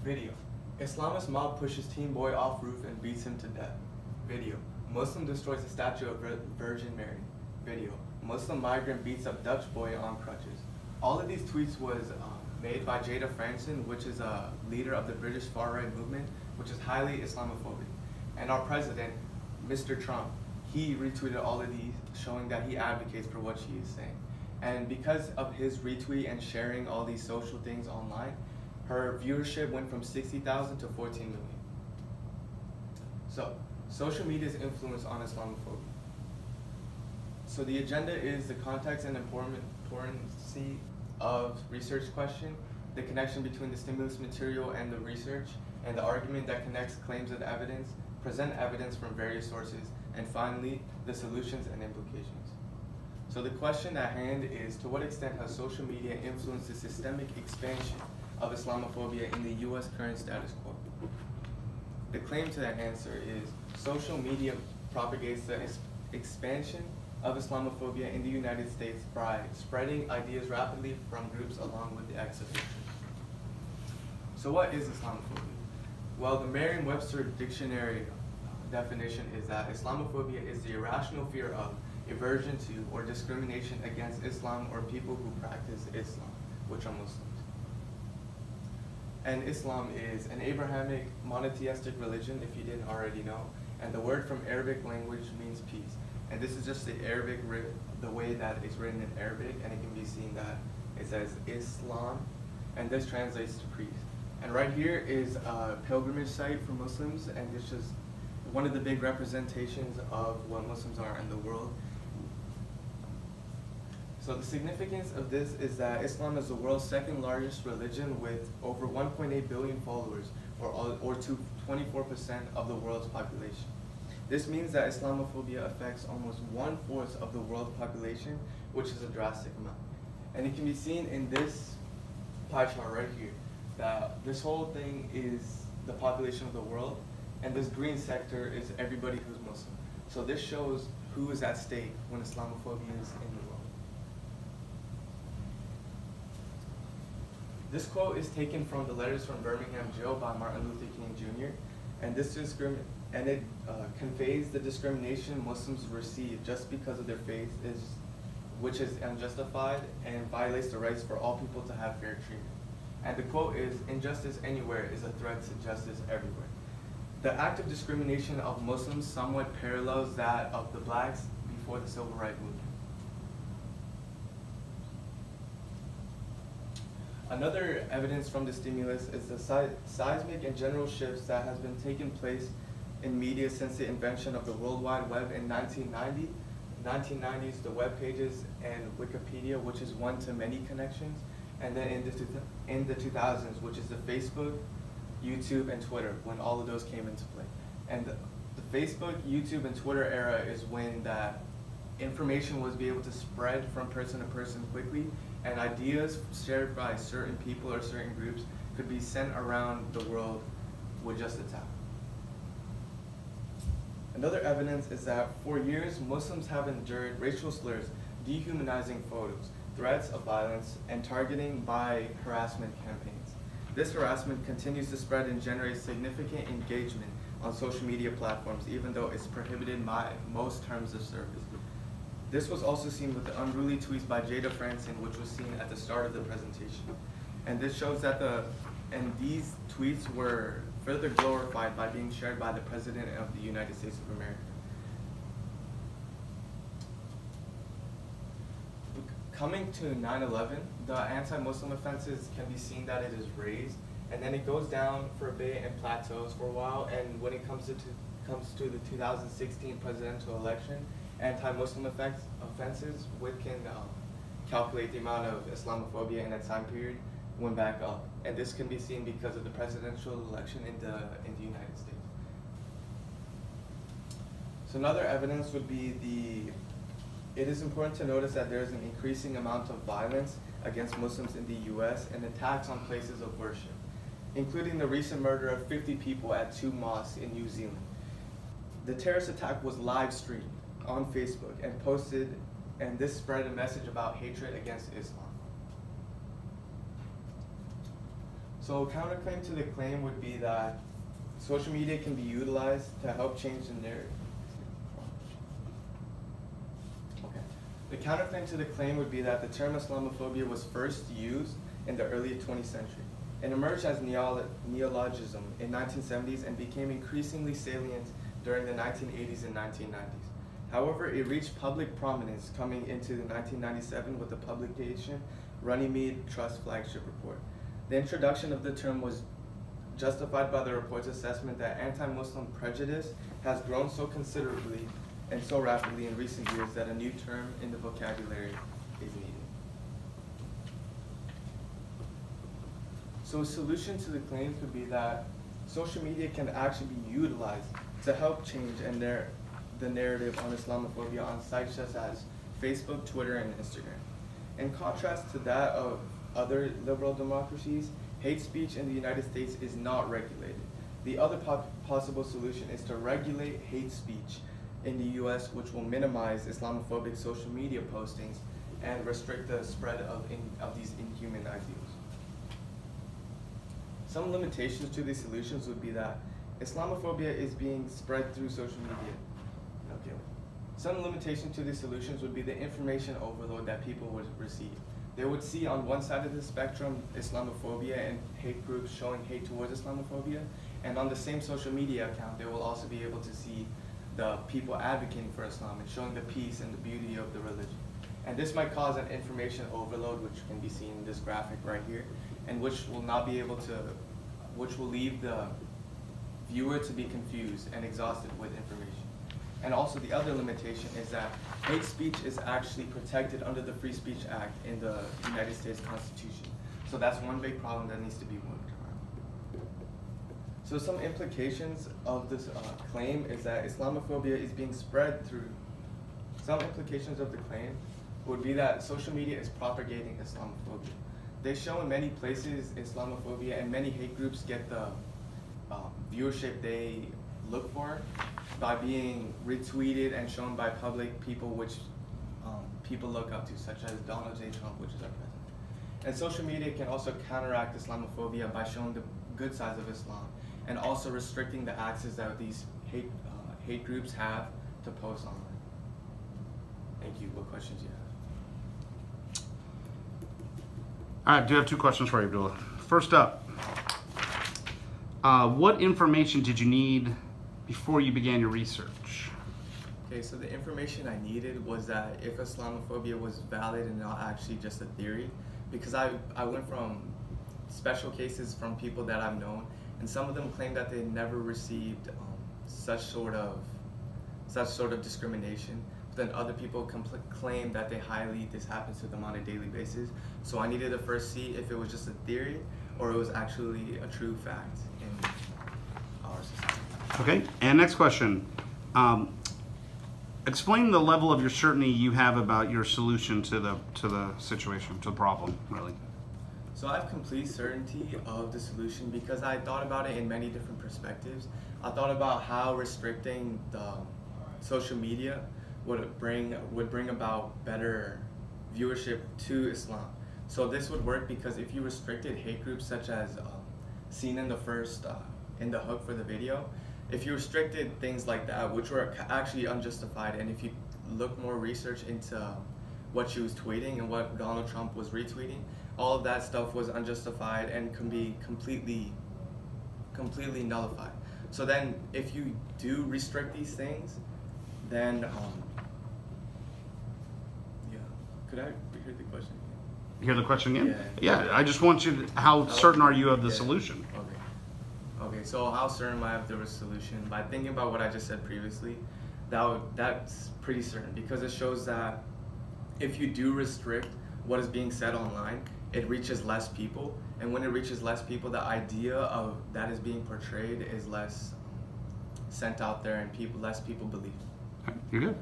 Video. Islamist mob pushes teen boy off roof and beats him to death. Video. Muslim destroys the statue of Virgin Mary. Video. Muslim migrant beats up Dutch boy on crutches. All of these tweets was made by Jada Franson, which is a leader of the British far-right movement, which is highly Islamophobic. And our president, Mr. Trump, he retweeted all of these, showing that he advocates for what she is saying. And because of his retweet and sharing all these social things online, her viewership went from 60,000 to 14 million. So, social media's influence on Islamophobia. So the agenda is the context and importance of research question, the connection between the stimulus material and the research, and the argument that connects claims and evidence, present evidence from various sources, and finally, the solutions and implications. So the question at hand is, to what extent has social media influenced the systemic expansion of Islamophobia in the U.S. current status quo? The claim to that answer is, social media propagates the expansion of Islamophobia in the United States by spreading ideas rapidly from groups along with the exhibition. So what is Islamophobia? Well, the Merriam-Webster dictionary definition is that Islamophobia is the irrational fear of, aversion to, or discrimination against Islam or people who practice Islam, which are Muslims. And Islam is an Abrahamic monotheistic religion, if you didn't already know, and the word from Arabic language means peace. And this is just the way that it's written in Arabic, and it can be seen that it says Islam, and this translates to peace. And right here is a pilgrimage site for Muslims, and it's just one of the big representations of what Muslims are in the world. So the significance of this is that Islam is the world's second largest religion with over 1.8 billion followers, or to 24% of the world's population. This means that Islamophobia affects almost 1/4 of the world's population, which is a drastic amount. And it can be seen in this pie chart right here, that this whole thing is the population of the world, and this green sector is everybody who's Muslim. So this shows who is at stake when Islamophobia is in the world. This quote is taken from the Letters from Birmingham Jail by Martin Luther King Jr. And it conveys the discrimination Muslims receive just because of their faith, which is unjustified and violates the rights for all people to have fair treatment. And the quote is, "Injustice anywhere is a threat to justice everywhere." The act of discrimination of Muslims somewhat parallels that of the blacks before the Civil Rights Movement. Another evidence from the stimulus is the seismic and general shifts that has been taking place in media since the invention of the World Wide Web in 1990. 1990s, the web pages and Wikipedia, which is one-to-many connections, and then in the 2000s, which is the Facebook, YouTube, and Twitter, when all of those came into play. And the Facebook, YouTube, and Twitter era is when that information was able to spread from person to person quickly, and ideas shared by certain people or certain groups could be sent around the world with just a tap. Another evidence is that for years, Muslims have endured racial slurs, dehumanizing photos, threats of violence, and targeting by harassment campaigns. This harassment continues to spread and generate significant engagement on social media platforms, even though it's prohibited by most terms of service. This was also seen with the unruly tweets by Jada Franson, which was seen at the start of the presentation. And this shows that these tweets were further glorified by being shared by the President of the United States of America. Coming to 9/11, the anti-Muslim offenses can be seen that it is raised, and then it goes down for a bit and plateaus for a while, and when it comes to the 2016 presidential election, anti-Muslim offenses, which can calculate the amount of Islamophobia in that time period, went back up. And this can be seen because of the presidential election in the United States. So another evidence would be it is important to notice that there is an increasing amount of violence against Muslims in the US and attacks on places of worship, including the recent murder of 50 people at 2 mosques in New Zealand. The terrorist attack was live streamed on Facebook and posted, and this spread a message about hatred against Islam. So counterclaim to the claim would be that social media can be utilized to help change the narrative. Okay. The counterclaim to the claim would be that the term Islamophobia was first used in the early 20th century. It emerged as neologism in 1970s and became increasingly salient during the 1980s and 1990s. However, it reached public prominence coming into the 1997 with the publication Runnymede Trust Flagship Report. The introduction of the term was justified by the report's assessment that anti-Muslim prejudice has grown so considerably and so rapidly in recent years that a new term in the vocabulary is needed. So a solution to the claims would be that social media can actually be utilized to help change the narrative on Islamophobia on sites such as Facebook, Twitter, and Instagram. In contrast to that of other liberal democracies, hate speech in the United States is not regulated. The other possible solution is to regulate hate speech in the US, which will minimize Islamophobic social media postings and restrict the spread of these inhuman ideals. Some limitations to these solutions would be that Islamophobia is being spread through social media. Okay. Some limitation to these solutions would be the information overload that people would receive. They would see on one side of the spectrum Islamophobia and hate groups showing hate towards Islamophobia, and on the same social media account they will also be able to see the people advocating for Islam and showing the peace and the beauty of the religion. And this might cause an information overload, which can be seen in this graphic right here, and which will leave the viewer to be confused and exhausted with information. And also the other limitation is that hate speech is actually protected under the Free Speech Act in the United States Constitution. So that's one big problem that needs to be worked around. So some implications of this claim is that Islamophobia is being spread through. Some implications of the claim would be that social media is propagating Islamophobia. They show in many places Islamophobia, and many hate groups get the viewership they look for by being retweeted and shown by public people which people look up to, such as Donald J. Trump, which is our president. And social media can also counteract Islamophobia by showing the good sides of Islam and also restricting the access that these hate groups have to post online. Thank you. What questions do you have? All right, I do have two questions for you, Abdullah. First up, what information did you need before you began your research? Okay, so the information I needed was that if Islamophobia was valid and not actually just a theory, because I went from special cases from people that I've known, and some of them claim that they never received such sort of discrimination. Then other people claim that this happens to them on a daily basis. So I needed to first see if it was just a theory or it was actually a true fact in our society. Okay, and next question. Explain the level of your certainty you have about your solution to the situation, to the problem, really. So I have complete certainty of the solution because I thought about it in many different perspectives. I thought about how restricting the social media would bring about better viewership to Islam. So this would work because if you restricted hate groups such as seen in the first in the hook for the video, if you restricted things like that, which were actually unjustified, and if you look more research into what she was tweeting and what Donald Trump was retweeting, all of that stuff was unjustified and can be completely nullified. So then if you do restrict these things, then yeah. Could I hear the question again? Hear the question again? Yeah. I just want you to, how certain are you of the solution? Okay, so how certain am I of the solution? By thinking about what I just said previously, that's pretty certain because it shows that if you do restrict what is being said online, it reaches less people, and when it reaches less people, the idea of that is being portrayed is less sent out there and less people believe. You're good.